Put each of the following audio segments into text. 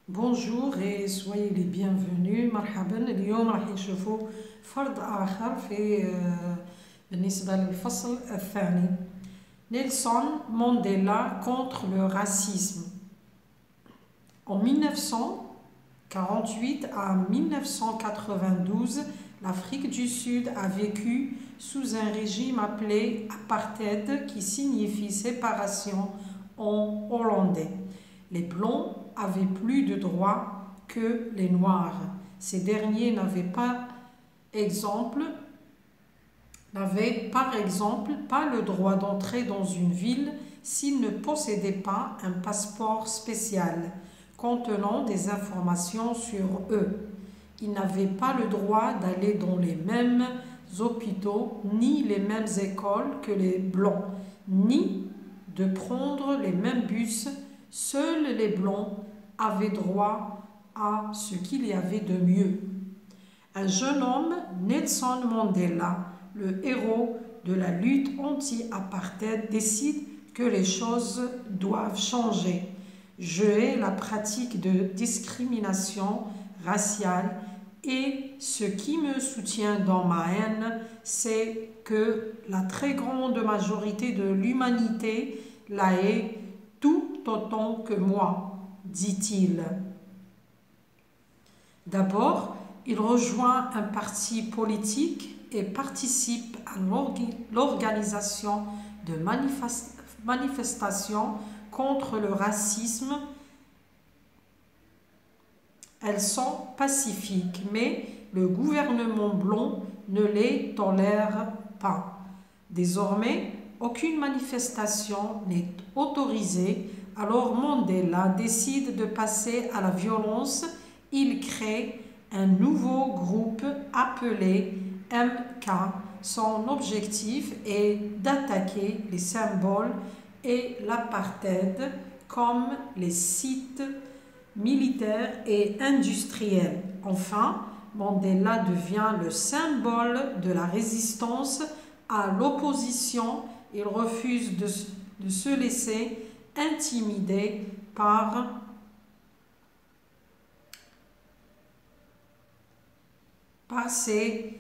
Bonjour et soyez les bienvenus. مرحبا. اليوم راح نشوفوا فرد آخر في بالنسبة للفصل الثاني. Nelson Mandela contre le racisme. En 1948 à 1992, l'Afrique du Sud a vécu sous un régime appelé apartheid qui signifie séparation en hollandais. Les Blancs avaient plus de droits que les Noirs. Ces derniers n'avaient par exemple pas le droit d'entrer dans une ville s'ils ne possédaient pas un passeport spécial contenant des informations sur eux. Ils n'avaient pas le droit d'aller dans les mêmes hôpitaux ni les mêmes écoles que les Blancs, ni de prendre les mêmes bus. Seuls les Blancs avaient droit à ce qu'il y avait de mieux. Un jeune homme, Nelson Mandela, le héros de la lutte anti-apartheid, décide que les choses doivent changer. Je hais la pratique de discrimination raciale et ce qui me soutient dans ma haine, c'est que la très grande majorité de l'humanité la hait tout autant que moi, dit-il. D'abord, il rejoint un parti politique et participe à l'organisation de manifestations contre le racisme. Elles sont pacifiques, mais le gouvernement blanc ne les tolère pas. Désormais, aucune manifestation n'est autorisée, alors Mandela décide de passer à la violence. Il crée un nouveau groupe appelé MK. Son objectif est d'attaquer les symboles et l'apartheid comme les sites militaires et industriels. Enfin, Mandela devient le symbole de la résistance à l'opposition. Il refuse de se laisser intimider par ses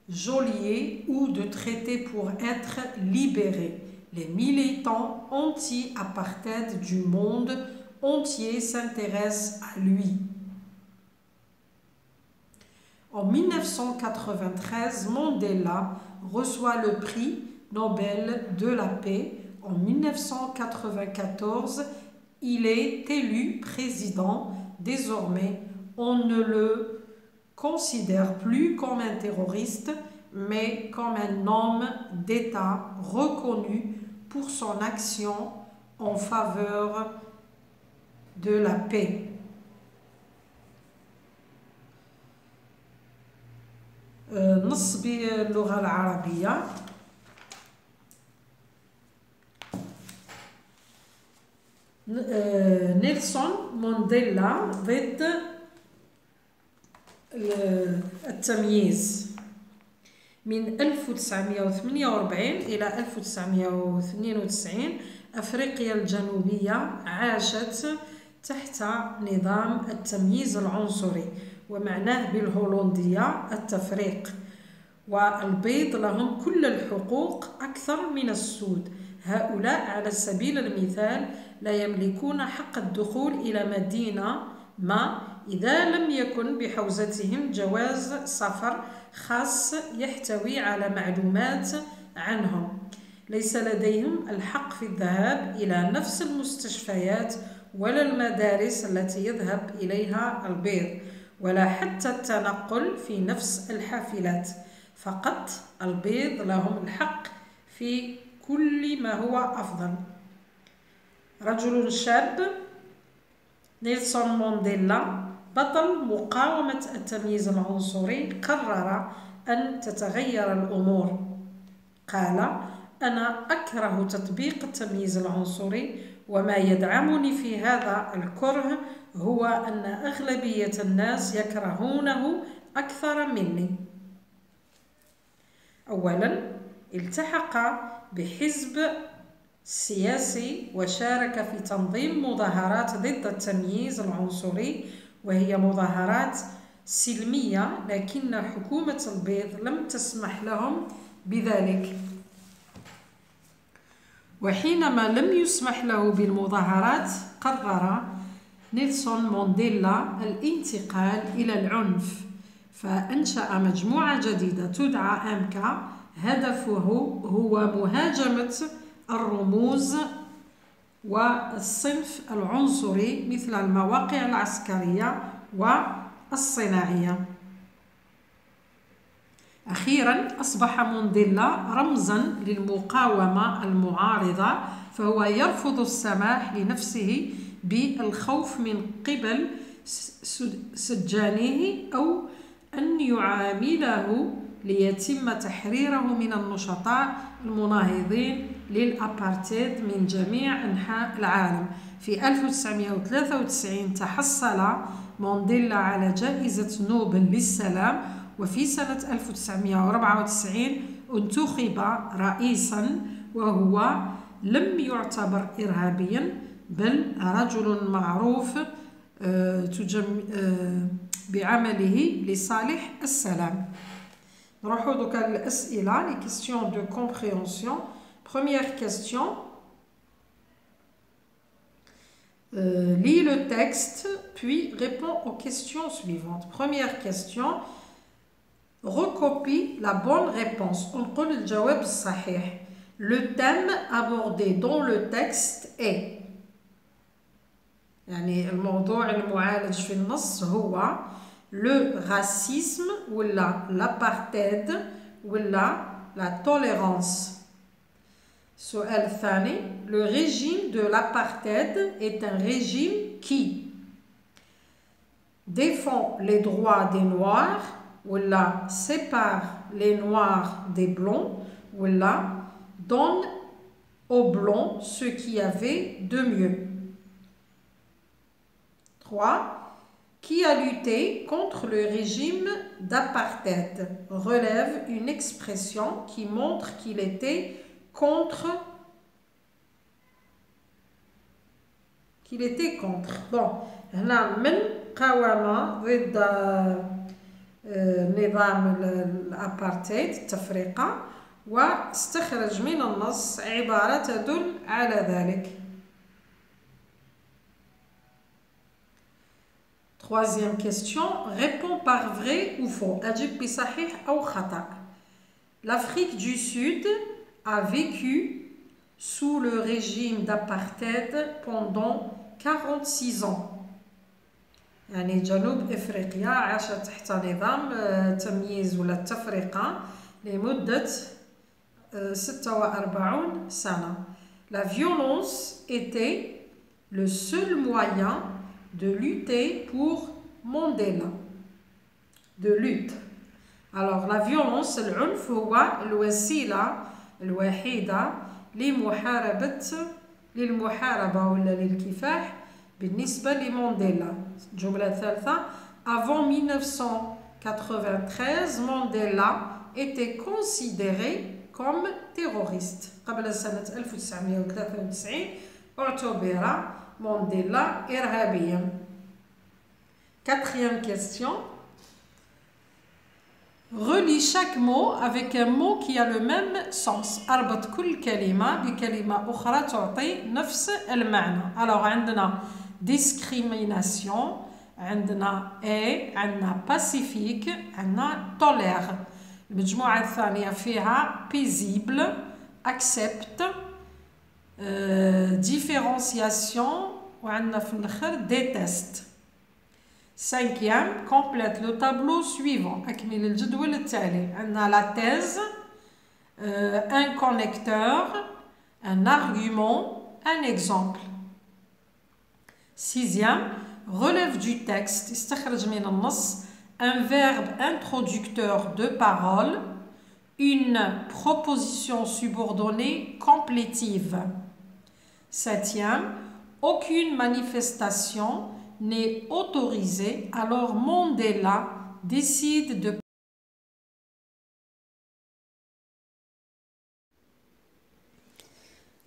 geôliers ou de traiter pour être libéré. Les militants anti-apartheid du monde entier s'intéressent à lui. En 1993, Mandela reçoit le prix Nobel de la paix. En 1994, il est élu président. Désormais, on ne le considère plus comme un terroriste, mais comme un homme d'État reconnu pour son action en faveur de la paix. نص باللغة العربية. نيلسون مانديلا ضد التمييز. من 1948 إلى 1992 أفريقيا الجنوبية عاشت تحت نظام التمييز العنصري، ومعناه بالهولندية التفريق، والبيض لهم كل الحقوق أكثر من السود. هؤلاء على سبيل المثال لا يملكون حق الدخول إلى مدينة ما إذا لم يكن بحوزتهم جواز سفر خاص يحتوي على معلومات عنهم. ليس لديهم الحق في الذهاب إلى نفس المستشفيات ولا المدارس التي يذهب إليها البيض، ولا حتى التنقل في نفس الحافلات. فقط البيض لهم الحق في كل ما هو أفضل. رجل شاب، نيلسون مانديلا بطل مقاومة التمييز العنصري، قرر أن تتغير الأمور. قال: أنا أكره تطبيق التمييز العنصري، وما يدعمني في هذا الكره هو أن أغلبية الناس يكرهونه أكثر مني. أولا، التحق بحزب السياسي وشارك في تنظيم مظاهرات ضد التمييز العنصري وهي مظاهرات سلمية لكن حكومة البيض لم تسمح لهم بذلك. وحينما لم يسمح له بالمظاهرات قرر نيلسون مانديلا الانتقال إلى العنف فأنشأ مجموعة جديدة تدعى أمكا هدفه هو مهاجمة الرموز والصنف العنصري مثل المواقع العسكرية والصناعية. أخيرا أصبح مانديلا رمزا للمقاومة المعارضة فهو يرفض السماح لنفسه بالخوف من قبل سجانيه أو أن يعامله ليتم تحريره من النشطاء المناهضين للأبارتيد من جميع أنحاء العالم. في 1993 تحصل مانديلا على جائزة نوبل للسلام وفي سنة 1994 انتخب رئيسا وهو لم يعتبر إرهابيا بل رجل معروف بعمله لصالح السلام. نروحو دوكا للأسئلة les questions de compréhension. Première question. Lis le texte puis réponds aux questions suivantes. Première question. Recopie la bonne réponse. نقول الجواب الصحيح. Le thème abordé dans le texte est يعني الموضوع المعالج في النص هو le racisme ولا l'apartheid ولا la tolérance. السؤال الثاني le régime de l'apartheid est un régime qui défend les droits des noirs ولا sépare les noirs des blancs ولا donne aux blancs ce qu'il y avait de mieux. 3. Qui a lutté contre le régime d'apartheid relève une expression qui montre qu'il était contre. Bon, هنا من قاوم ضد نظام الأبارتيد التفرقة واستخرج من النص عبارة تدل على ذلك. Troisième question, réponds par vrai ou faux. أجب بصحيح أو خطأ. L'Afrique du Sud a vécu sous le régime d'apartheid pendant 46 ans. يعني جنوب إفريقيا عاشت تحت نظام التمييز ولا التفرقة لمدة 46 سنة. La violence était le seul moyen de lutter pour Mandela. De lutte. Alors la violence, العنف هو الوسيلة الوحيدة للمحاربة ولا للكفاح بالنسبة لمانديلا. الجملة الثالثة avant 1993 Mandela était considéré comme terroriste. قبل سنة 1993 اعتبر مانديلا إرهابيا. Quatrième question. Relie chaque mot avec un mot qui a le même sens. أربط كل كلمة بكلمة أخرى تعطي نفس المعنى. Alors عندنا discrimination, عندنا عندنا pacifique, عندنا tolère. المجموعة الثانية فيها paisible, accepte, différenciation وعندنا في الآخر déteste. Cinquième, complète le tableau suivant. أكمل الجدول التالي. عندنا la thèse, un connecteur, un argument, un exemple. Sixième, relève du texte. استخرج من النص un verbe introducteur de parole, une proposition subordonnée complétive. Septième, aucune manifestation n'est autorisée, alors Mandela décide de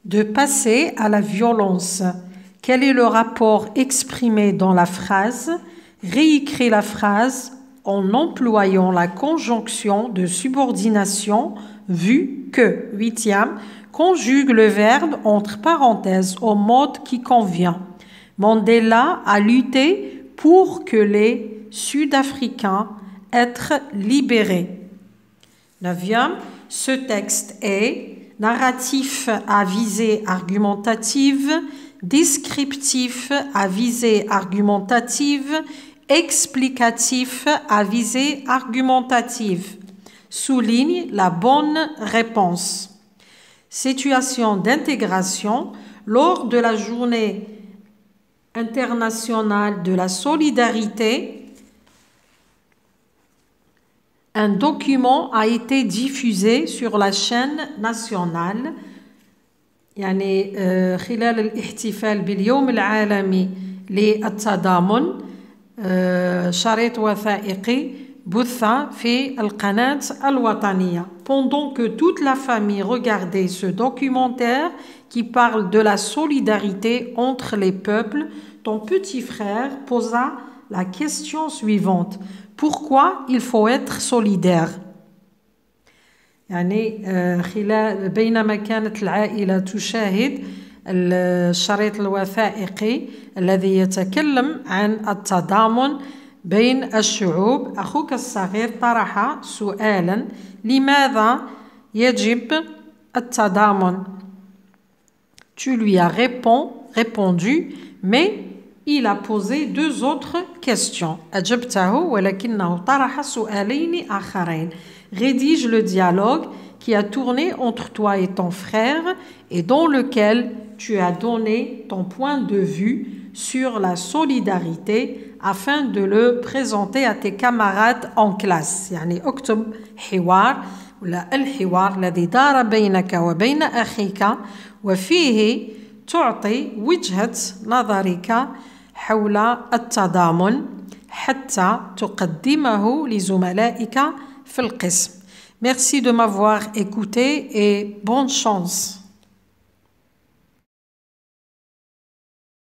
De passer à la violence. Quel est le rapport exprimé dans la phrase? Réécris la phrase en employant la conjonction de subordination vu que. 8e, conjugue le verbe entre parenthèses au mode qui convient. Mandela a lutté pour que les Sud-Africains être libérés. 9e, ce texte est narratif à visée argumentative, descriptif à visée argumentative, explicatif à visée argumentative. Souligne la bonne réponse. Situation d'intégration. Lors de la journée internationale de la solidarité, un document a été diffusé sur la chaîne nationale. يعني خلال الاحتفال باليوم العالمي للتضامن شريط وثائقي بث في القناة الوطنية. Pendant que toute la famille regardait ce documentaire qui parle de la solidarité entre les peuples, ton petit frère posa la question suivante. Pourquoi il faut être solidaire? يعني خلال بينما كانت العائلة تشاهد الشريط الوثائقي الذي يتكلم عن التضامن بين الشعوب، أخوك الصغير طرح سؤالا: لماذا يجب التضامن؟ Tu lui as répondu, mais il a posé deux autres questions. أجبته ولكنه طرح سؤالين آخرين. Rédige le dialogue qui a tourné entre toi et ton frère et dans lequel tu as donné ton point de vue sur la solidarité afin de le présenter à tes camarades en classe. يعني اكتب حوار ولا الحوار الذي دار بينك وبين أخيك وفيه تعطي وجهة نظرك حول التضامن حتى تقدمه لزملائك في القسم. Merci de m'avoir écouté et bonne chance.